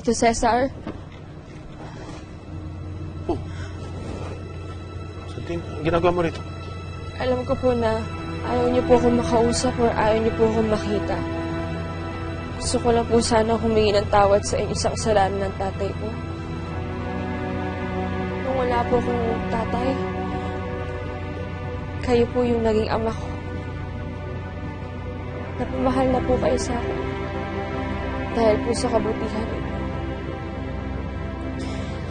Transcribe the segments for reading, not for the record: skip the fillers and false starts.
Tito Cesar. Oh. Santin, ang ginagawa mo rito? Alam ko po na ayaw niyo po akong makausap or ayaw niyo po akong makita. Gusto ko lang po sana humingi ng tawad sa inyo sa kasalanan ng tatay ko. Nung wala po akong tatay, kayo po yung naging ama ko. Napamahal na po kayo sa akin. Dahil po sa kabutihan niyo.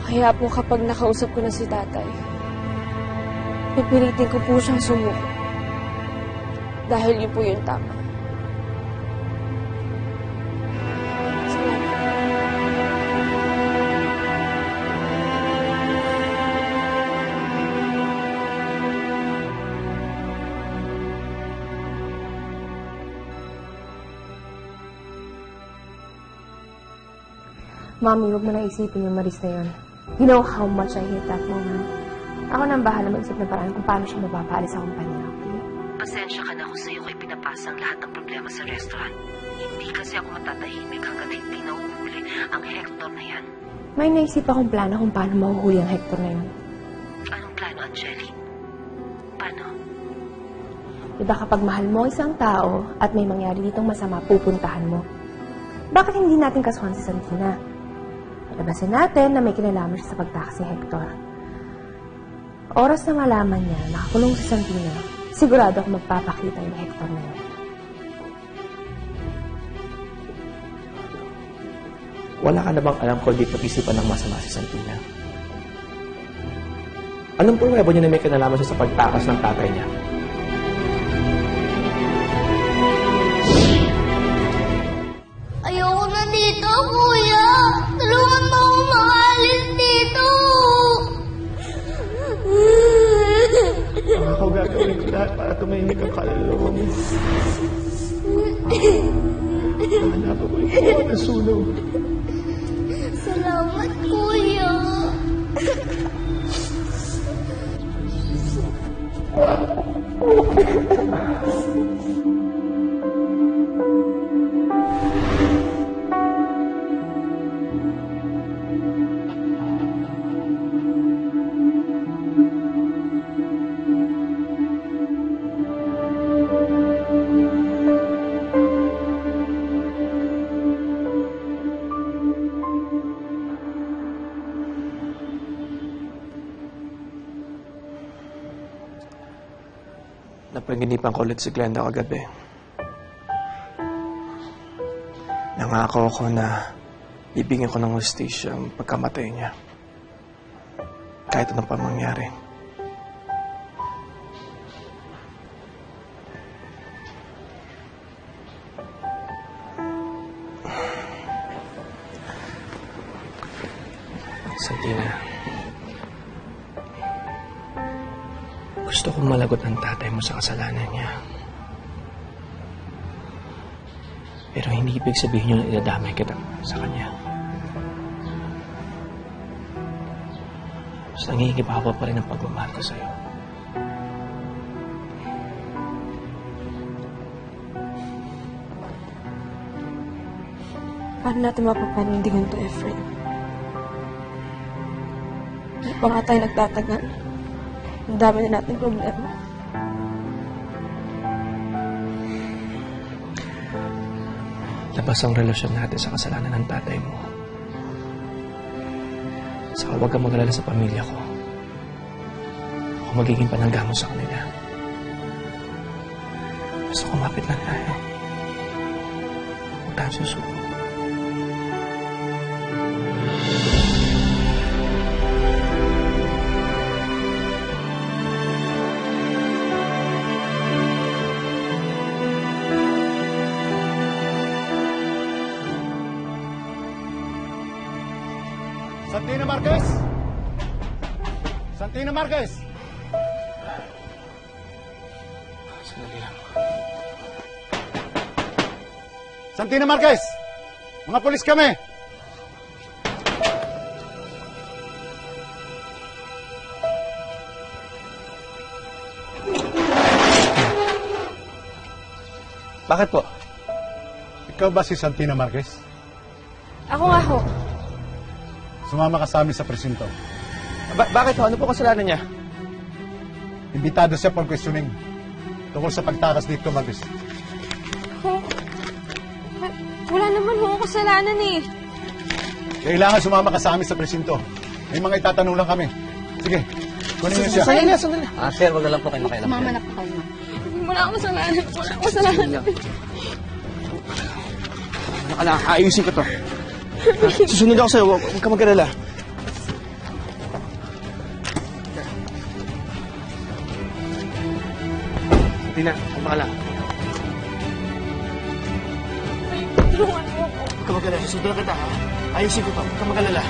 Kaya po kapag nakausap ko na si tatay, pipilitin ko po siyang sumuko. Dahil yun po yung tama. Salamat. Mommy, huwag mo na isipin yung Maris na yun. You know how much I hate that woman. Ako nang bahala mag-isip ng paraan kung paano siya mapapaalis sa kumpanya. Pasensya ka na kung sa'yo ko'y pinapasa ang lahat ng problema sa restaurant. Hindi kasi ako matatahimik hanggat hindi nahuhuli ang Hector na yan. May naisip akong plano kung paano mahuhuli ang Hector na yun. Anong plano, Angeli? Paano? Diba kapag mahal mo isang tao at may mangyari ditong masama, pupuntahan mo. Bakit hindi natin kasuhan si Santina? Labasin natin na may kinalaman siya sa pagtakas ni Hector. Oras na malaman niya, nakakulong si Santina, sigurado ako magpapakita yung Hector na yun. Wala ka na bang alam kung di pag-isipan ng masama si Santina? Anong pruweba niya na may kinalaman siya sa pagtakas ng tatay niya? Ayoko na dito, kuya. Tulungan mo akong makaalis dito. Ako gagawin ko lahat para tumahimik ang kaluluwa mo. Hanapan ko yung kuha ng sunog. Salamat, kuya. Napaginipan ko ulit si Glenda kagabi. Nangako ako na bibigyan ko ng hustisya ang pagkamatay niya. Kahit anong pa mangyari. Santina, gusto kong malagot ang tatay mo sa kasalanan niya. Pero hindi ibig sabihin yun na idadamay kita sa kanya. Basta nangihigibawa pa rin ang pagmamahal ko sa'yo. Paano natin mapapanindigan to, Efren? Hindi pa nga tayo nagtatagal. Ang dami na natin problema. Labas ang relasyon natin sa kasalanan ng tatay mo. Saka huwag kang mag-alala sa pamilya ko. Ako magiging pananggamo sa kanila. Basta kumapit lang tayo. Huwag tayong susuko. Santina Marquez! Santina Marquez! Sandali lang. Santina Marquez! Mga pulis kami! Bakit po? Ikaw ba si Santina Marquez? Ako nga ho. sumama ka sa amin sa presinto. Bakit ho? Ano po kasalanan niya? Imbitado siya for questioning tungkol sa pagtakas dito, Marquez. Wala naman ho ako kasalanan eh. Kailangan sumama ka sa amin sa presinto. May mga itatanong lang kami. Sige, kunin niyo siya. Sandali. Sir, wag na lang po kayo makialam. Mama na po kayo. Wala akong kasalanan. Wala akong kasalanan. Naka lang, ayusin ko to. Susunod ako sa'yo, huwag ka mag-alala. Tina, kumaka lang. Tulungan mo ako. Huwag ka mag-alala, susunod kita ha. Ayusin ko to, huwag ka mag-alala.